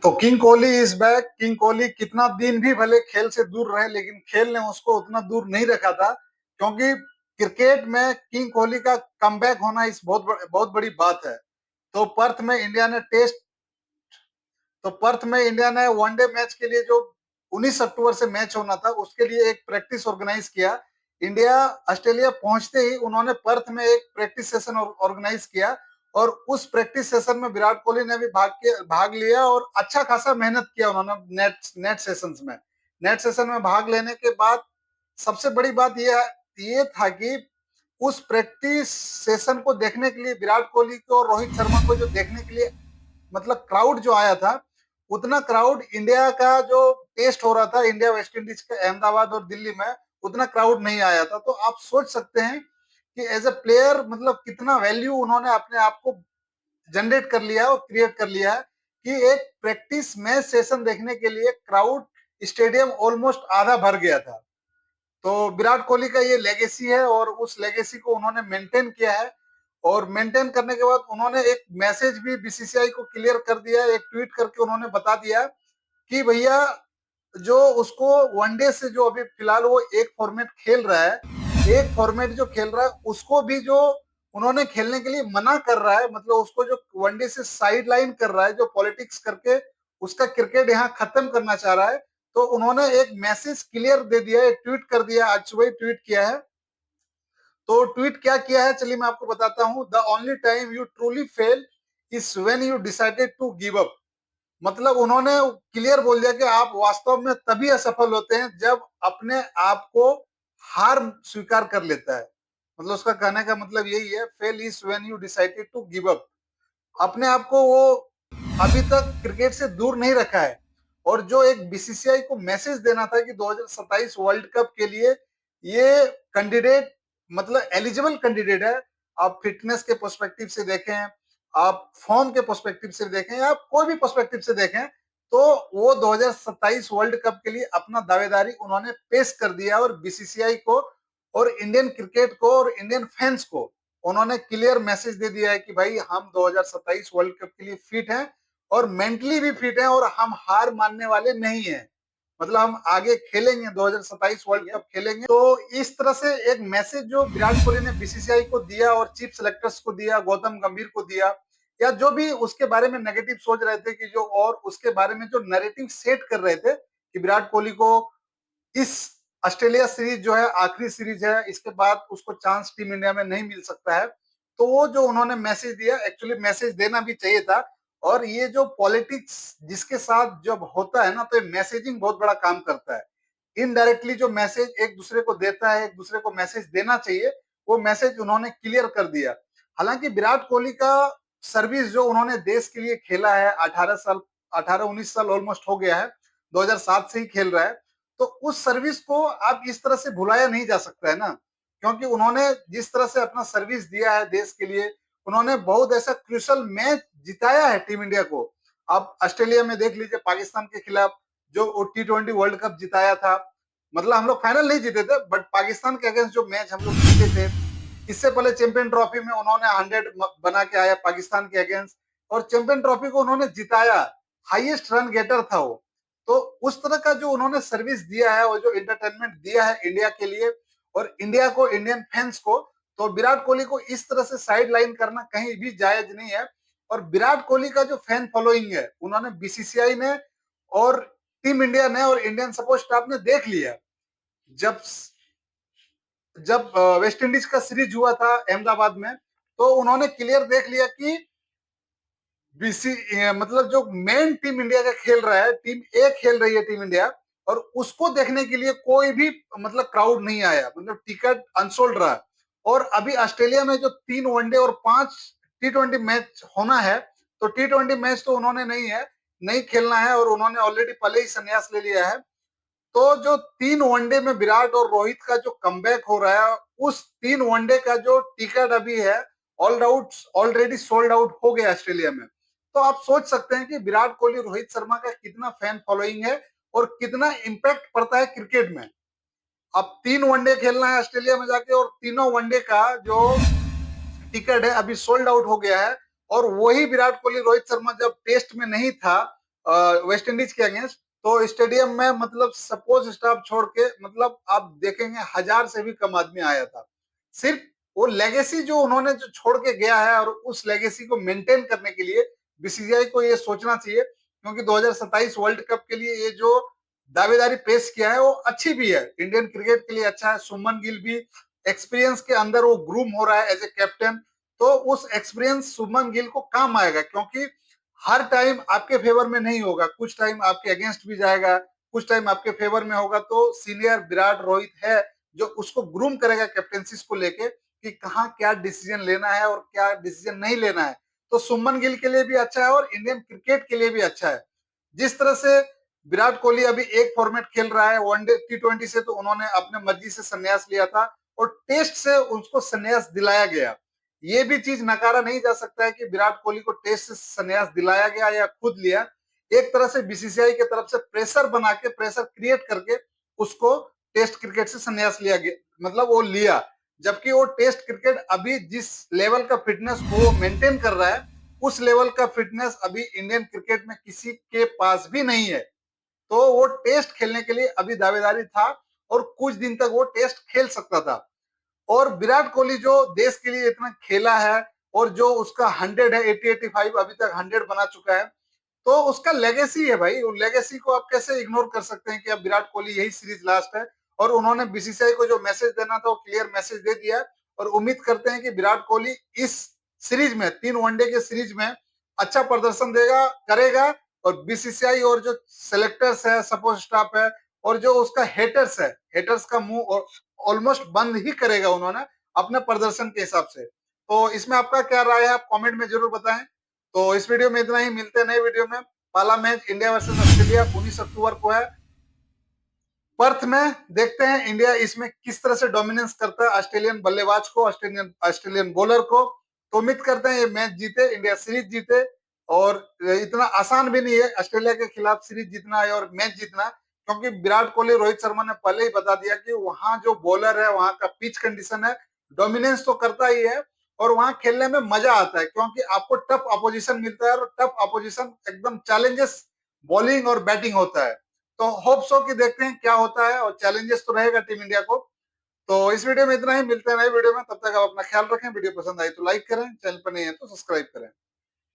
तो king Kohli is back. King Kohli कितना दिन भी भले खेल से दूर रहे, लेकिन खेल ने उसको उतना दूर नहीं रखा था, क्योंकि क्रिकेट में किंग कोहली का कमबैक होना इस बहुत बड़ी बात है। तो पर्थ में इंडिया ने टेस्ट तो पर्थ में इंडिया ने वनडे मैच के लिए जो 19 अक्टूबर से मैच होना था, उसके लिए एक प्रैक्टिस ऑर्गेनाइज किया। इंडिया ऑस्ट्रेलिया पहुंचते ही उन्होंने पर्थ में एक प्रैक्टिस सेशन ऑर्गेनाइज किया, और उस प्रैक्टिस सेशन में विराट कोहली ने भी भाग लिया, और अच्छा खासा मेहनत किया उन्होंने नेट सेशन में भाग लेने के बाद सबसे बड़ी बात ये था कि उस प्रैक्टिस सेशन को देखने के लिए विराट कोहली को और रोहित शर्मा को जो देखने के लिए मतलब क्राउड जो आया था, उतना क्राउड इंडिया का जो टेस्ट हो रहा था इंडिया वेस्ट इंडीज का अहमदाबाद और दिल्ली में, उतना क्राउड नहीं आया था। तो आप सोच सकते हैं कि एज ए प्लेयर मतलब कितना वैल्यू उन्होंने अपने आप को जनरेट कर लिया है और क्रिएट कर लिया है, कि एक प्रैक्टिस मैच सेशन देखने के लिए क्राउड स्टेडियम ऑलमोस्ट आधा भर गया था। तो विराट कोहली का ये लेगेसी है, और उस लेगेसी को उन्होंने मेंटेन किया है। और मेंटेन करने के बाद उन्होंने एक मैसेज भी बीसीसीआई को क्लियर कर दिया, एक ट्वीट करके उन्होंने बता दिया कि भैया, जो उसको वनडे से जो अभी फिलहाल वो एक फॉर्मेट खेल रहा है, एक फॉर्मेट जो खेल रहा है उसको भी जो उन्होंने खेलने के लिए मना कर रहा है, मतलब उसको जो वनडे से साइड लाइन कर रहा है, जो पॉलिटिक्स करके उसका क्रिकेट यहाँ खत्म करना चाह रहा है। तो उन्होंने एक मैसेज क्लियर दे दिया, एक ट्वीट कर दिया, आज सुबह ट्वीट किया है। तो ट्वीट क्या किया है, चलिए मैं आपको बताता हूं। The only time you truly fail is when you decided to give up. मतलब उन्होंने क्लियर बोल दिया कि आप वास्तव में तभी असफल होते हैं जब अपने आप को हार स्वीकार कर लेता है। मतलब उसका कहने का मतलब यही है, fail is when you decided to give up. अपने आप को वो अभी तक क्रिकेट से दूर नहीं रखा है। और जो एक बीसीसीआई को मैसेज देना था कि 2027 वर्ल्ड कप के लिए ये कैंडिडेट मतलब एलिजिबल कैंडिडेट है। आप फिटनेस के पर्सपेक्टिव से देखें, आप फॉर्म के पर्सपेक्टिव से देखें, आप कोई भी पर्सपेक्टिव से देखें, तो वो 2027 वर्ल्ड कप के लिए अपना दावेदारी उन्होंने पेश कर दिया। और बीसीसीआई को और इंडियन क्रिकेट को और इंडियन फैंस को उन्होंने क्लियर मैसेज दे दिया है कि भाई, हम 2027 वर्ल्ड कप के लिए फिट हैं, और मेंटली भी फिट हैं, और हम हार मानने वाले नहीं हैं। मतलब हम आगे खेलेंगे, 2027 वर्ल्ड कप खेलेंगे। तो इस तरह से एक मैसेज जो विराट कोहली ने बीसीसीआई को दिया और चीफ सेलेक्टर्स को दिया, गौतम गंभीर को दिया, या जो भी उसके बारे में नेगेटिव सोच रहे थे कि जो, और उसके बारे में जो नैरेटिव सेट कर रहे थे कि विराट कोहली को इस ऑस्ट्रेलिया सीरीज जो है आखिरी सीरीज है, इसके बाद उसको चांस टीम इंडिया में नहीं मिल सकता है। तो वो जो उन्होंने मैसेज दिया, एक्चुअली मैसेज देना भी चाहिए था। और ये जो पॉलिटिक्स जिसके साथ जब होता है ना, तो मैसेजिंग बहुत बड़ा काम करता है। इनडायरेक्टली जो मैसेज एक दूसरे को देता है, एक दूसरे को मैसेज देना चाहिए, वो मैसेज उन्होंने क्लियर कर दिया। हालांकि विराट कोहली का सर्विस जो उन्होंने देश के लिए खेला है, 18 साल, 18-19 साल ऑलमोस्ट हो गया है, 2007 से ही खेल रहा है। तो उस सर्विस को अब इस तरह से भुलाया नहीं जा सकता है ना, क्योंकि उन्होंने जिस तरह से अपना सर्विस दिया है देश के लिए, उन्होंने बहुत ऐसा क्रूशल मैच जिताया है टीम इंडिया को। आप ऑस्ट्रेलिया में देख लीजिए, पाकिस्तान के खिलाफ जो T20 वर्ल्ड कप जिताया था। मतलब हम लोग फाइनल नहीं जीते थे, बट पाकिस्तान के अगेंस्ट जो मैच हम लोग जीते थे, इससे पहले चैंपियन ट्रॉफी में उन्होंने 100 बना के आया पाकिस्तान के अगेंस्ट, और चैंपियन ट्रॉफी को उन्होंने जिताया। हाईएस्ट रन गेटर था वो। तो उस तरह का जो उन्होंने सर्विस दिया है और जो एंटरटेनमेंट दिया है इंडिया के लिए और इंडिया को, इंडियन फैंस को, तो विराट कोहली को इस तरह से साइड लाइन करना कहीं भी जायज नहीं है। और विराट कोहली का जो फैन फॉलोइंग है, उन्होंने बीसीसीआई ने और टीम इंडिया ने और इंडियन सपोर्ट स्टाफ ने देख लिया। जब जब वेस्ट इंडीज का सीरीज हुआ था अहमदाबाद में, तो उन्होंने क्लियर देख लिया कि बीसी मतलब जो मेन टीम इंडिया का खेल रहा है, टीम ए खेल रही है टीम इंडिया, और उसको देखने के लिए कोई भी मतलब क्राउड नहीं आया, मतलब टिकट अनसोल्ड रहा। और अभी ऑस्ट्रेलिया में जो 3 वनडे और 5 T20 मैच होना है, तो T20 मैच तो उन्होंने नहीं खेलना है, और उन्होंने ऑलरेडी पहले ही संन्यास ले लिया है। तो जो 3 वनडे में विराट और रोहित का जो कमबैक हो रहा है, उस 3 वनडे का जो टिकट अभी है ऑलरेडी सोल्ड आउट हो गया ऑस्ट्रेलिया में। तो आप सोच सकते हैं कि विराट कोहली, रोहित शर्मा का कितना फैन फॉलोइंग है और कितना इंपैक्ट पड़ता है क्रिकेट में। अब 3 वनडे खेलना है ऑस्ट्रेलिया में जाके, और तीनों वनडे का जो टिकट है अभी सोल्ड आउट हो गया है। और वही विराट कोहली, रोहित शर्मा जब टेस्ट में नहीं था, वेस्ट इंडीज के अगेंस्ट। तो स्टेडियम में मतलब सपोज स्टाफ छोड़ के मतलब आप देखेंगे 1000 से भी कम आदमी आया था। सिर्फ वो लेगेसी जो उन्होंने जो छोड़ के गया है और उस लेगेसी को मेंटेन करने के लिए बीसीसीआई को ये सोचना चाहिए, क्योंकि 2027 वर्ल्ड कप के लिए ये जो दावेदारी पेश किया है वो अच्छी भी है, इंडियन क्रिकेट के लिए अच्छा है। सुमन गिल भी एक्सपीरियंस के अंदर वो ग्रूम हो रहा है एज ए कैप्टन, तो उस एक्सपीरियंस सुमन गिल को काम आएगा, क्योंकि हर टाइम आपके फेवर में नहीं होगा, कुछ टाइम आपके अगेंस्ट भी जाएगा, कुछ टाइम आपके फेवर में होगा। तो सीनियर विराट रोहित है जो उसको ग्रूम करेगा कैप्टेंसी को लेके कि कहाँ क्या डिसीजन लेना है और क्या डिसीजन नहीं लेना है। तो सुमन गिल के लिए भी अच्छा है और इंडियन क्रिकेट के लिए भी अच्छा है। जिस तरह से विराट कोहली अभी एक फॉर्मेट खेल रहा है वनडे T20 से, तो उन्होंने अपने मर्जी से संन्यास लिया था और टेस्ट से उसको संन्यास दिलाया गया। ये भी चीज नकारा नहीं जा सकता है कि विराट कोहली को टेस्ट से संन्यास दिलाया गया या खुद लिया। एक तरह से बीसीसीआई की तरफ से प्रेशर बना के, प्रेशर क्रिएट करके उसको टेस्ट क्रिकेट से संन्यास लिया गया, मतलब वो लिया। जबकि वो टेस्ट क्रिकेट अभी जिस लेवल का फिटनेस वो मेंटेन कर रहा है, उस लेवल का फिटनेस अभी इंडियन क्रिकेट में किसी के पास भी नहीं है। तो वो टेस्ट खेलने के लिए अभी दावेदारी था और कुछ दिन तक वो टेस्ट खेल सकता था। और विराट कोहली जो देश के लिए इतना खेला है और जो उसका 100 है, 80-85 अभी तक 100 बना चुका है, तो उसका लेगेसी है भाई। उस लेगेसी को आप कैसे इग्नोर कर सकते हैं कि अब विराट कोहली यही सीरीज लास्ट है। और उन्होंने बीसीसीआई को जो मैसेज देना था वो क्लियर मैसेज दे दिया। और उम्मीद करते हैं कि विराट कोहली इस सीरीज में, 3 वनडे के सीरीज में अच्छा प्रदर्शन देगा, करेगा। और बीसीसीआई और जो सेलेक्टर्स है, सपोर्ट स्टाफ है और जो उसका हेटर्स है, हेटर्स का मुंह ऑलमोस्ट बंद ही करेगा उन्होंने अपने प्रदर्शन के हिसाब से। तो इसमें आपका क्या राय है, आप कमेंट में जरूर बताएं। तो इस वीडियो में इतना ही, मिलते हैं नए वीडियो में। पहला मैच इंडिया वर्सेस ऑस्ट्रेलिया 19 अक्टूबर को है पर्थ में। देखते हैं इंडिया इसमें किस तरह से डोमिनेंस करता है ऑस्ट्रेलियन बल्लेबाज को, ऑस्ट्रेलियन बॉलर को। तो उम्मीद करते हैं ये मैच जीते, इंडिया सीरीज जीते। और इतना आसान भी नहीं है ऑस्ट्रेलिया के खिलाफ सीरीज जीतना है और मैच जीतना, क्योंकि विराट कोहली, रोहित शर्मा ने पहले ही बता दिया कि वहां जो बॉलर है, वहां का पिच कंडीशन है, डोमिनेंस तो करता ही है और वहां खेलने में मजा आता है, क्योंकि आपको टफ अपोजिशन मिलता है और टफ अपोजिशन एकदम चैलेंजेस बॉलिंग और बैटिंग होता है। तो होप सो कि देखते हैं क्या होता है, और चैलेंजेस तो रहेगा टीम इंडिया को। तो इस वीडियो में इतना ही, मिलते हैं नए वीडियो में, तब तक आप अपना ख्याल रखें। वीडियो पसंद आई तो लाइक करें, चैनल पर नहीं है तो सब्सक्राइब करें।